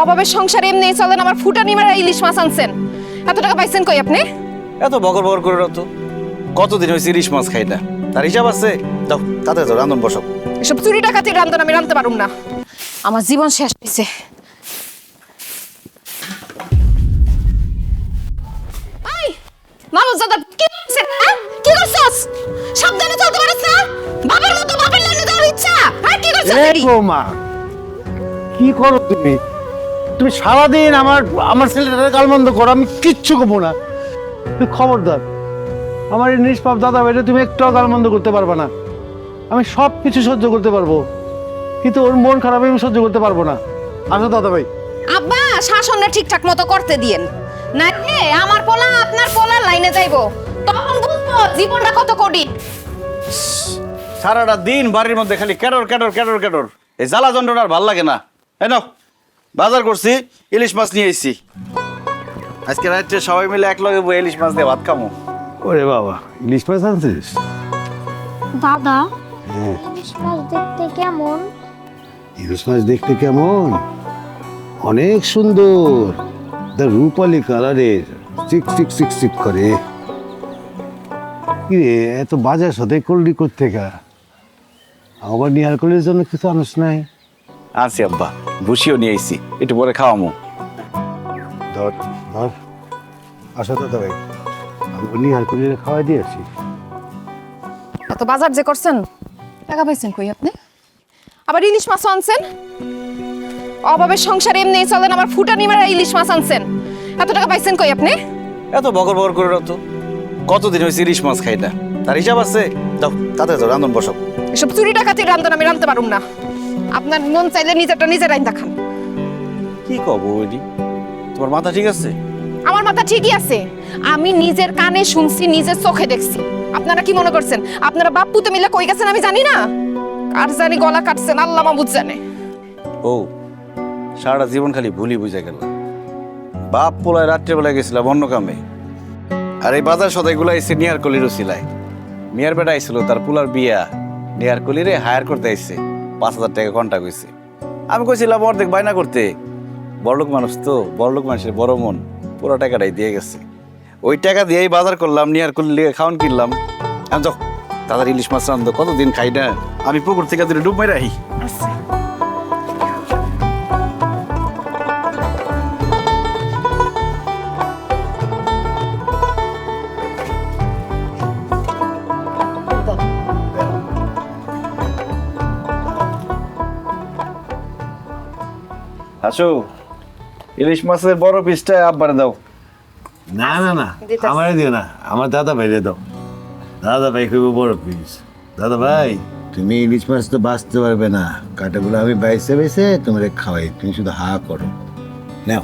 অভাবের সংসার এমনি চলেন, আমার ফুটানি মারা ইলিশ মাছ আনছেন। এত টাকা পাইছেন কই আপনি? এত বকর বকর করে তো কতদিন হয়েছে ইলিশ মাছ খাই না, তার হিসাব আছে? যাও তাতে যাও, রান্ধন বসো। এসব চুরি ডাকাতির রান্ধন আমি রান্ধতে পারুম না, আমার জীবন শেষ হয়েছে। মামুজ দাদা কি করছিস? কি করছস? সাবধানে চলতে পারিস না? বাবার মতো বাপের লাইনে যাওয়ার ইচ্ছা? হ্যাঁ কি করছস? এই বৌমা, কি করো তুমি? তুমি সারাদিন আমার ছেলেটাকে গালমন্দ করো, আমি কিচ্ছু করবো না। তুমি খবরদার, আমার এই নিষ্পাপ দাদা ভাইটা তুমি একটাও গালমন্দ করতে পারবে না। আমি সব কিছু সহ্য করতে পারবো, কিন্তু ওর মন খারাপ আমি সহ্য করতে পারবো না। আসো দাদা ভাই। আব্বা শাসনটা ঠিকঠাক মতো করতে দিয়েন, না রে আমার পোলা আপনার পোলার লাইনে যাইবো, তখন বুঝবো জীবনটা কত কঠিন। সারাটা দিন বাড়ির মধ্যে খালি ক্যাডর ক্যাডর ক্যাডর ক্যাডর, এই জ্বালা যন্ত্রণা আর ভাল লাগে না। এই নাও, বাজার করছি, ইলিশ মাছ নিয়ে এসেছি। আজকে রাত্রে সবাই মিলে এক লগে বই ইলিশ মাছ দিয়ে ভাত খামো। ওরে বাবা, ইলিশ মাছ আনছিস? দাদা, ইলিশ মাছ দেখতে কেমন? ইলিশ মাছ দেখতে কেমন? অনেক সুন্দর, রূপালি কালারের, চিক চিক চিক চিক করে। কি রে, এত বাজার সাথে করলি কোত্থেকা? আবার নিহার কলির জন্য কিছু আনস নাই? আনছি আব্বা, ভুসিও নিয়ে এসেছি, একটু পরে খাওয়ামো। ধর ধর, আসো দাদা ভাই, আমি নিহার কলির খাওয়াই দিয়েছি। এত বাজার যে করছেন, টাকা পাইছেন কই আপনি? আবার ইলিশ মাছ আনছেন? অভাবের সংসার এমনি চলেন, আমার ফুটানি মারা ইলিশ মাছ আনছেন। এত টাকা পাইছেন কই আপনি? এত বকর বকর করে তো কতদিন হয়েছে ইলিশ মাছ খাই না, তার হিসাব আছে? যাও তাতে যাও, রান্ধন বসো। এসব চুরি ডাকাতির রান্ধন আমি রান্ধতে পারুম না, আপনার মন চাইলে নিজেরটা নিজে রাইন্দা খান। কি কব ওইডি, তোমার মাথা ঠিক আছে? আমার মাথা ঠিকই আছে, আমি নিজের কানে শুনছি, নিজের চোখে দেখছি। আপনারা কি মনে করছেন আপনারা বাপ পুতে মিলে কই গেছেন আমি জানি না? আর জানি গলা কাটছেন আল্লাহ মাবুদ জানে। ও সারাটা জীবন খালি ভুলি বুঝে গেল। বাপ পোলায় রাত্রেবেলায় গেছিলাম অন্য কামে, আর এই বাজার সদাইগুলো এসে নিয়ার কলির সিলাই। মিয়ার বেটা আইছিল, তার পোলার বিয়া, নিয়ার কলিরে হায়ার করতে আইসে, 5,000 টাকা কন্টাক্ট হয়েছে। আমি কইছিলাম অর্ধেক বায়না করতে, বড়লোক মানুষ তো, বড়লোক মানুষের বড় মন, পুরো টাকাটাই দিয়ে গেছে। ওই টাকা দিয়েই বাজার করলাম, নিয়ার কলির লিগে খাওয়ান কিনলাম। আমি যাও তাদের ইলিশ মাছ রান্ধো, কতদিন খাই না। আমি পুকুর থেকে দূরে ডুব মেরে আহি। আসো, ইলিশ মাছের বড় পিসটা আব্বারে দাও। না না না, আমারে দিও না, আমার দাদা ভাইরে দাও। দাদা ভাই খুব বড় পিস। দাদা ভাই, তুমি ইলিশ মাছ তো বাঁচতে পারবে না, কাটাগুলো আমি বাইসে বাইসে তোমারে খাওয়াই, তুমি শুধু হা করো। নাও।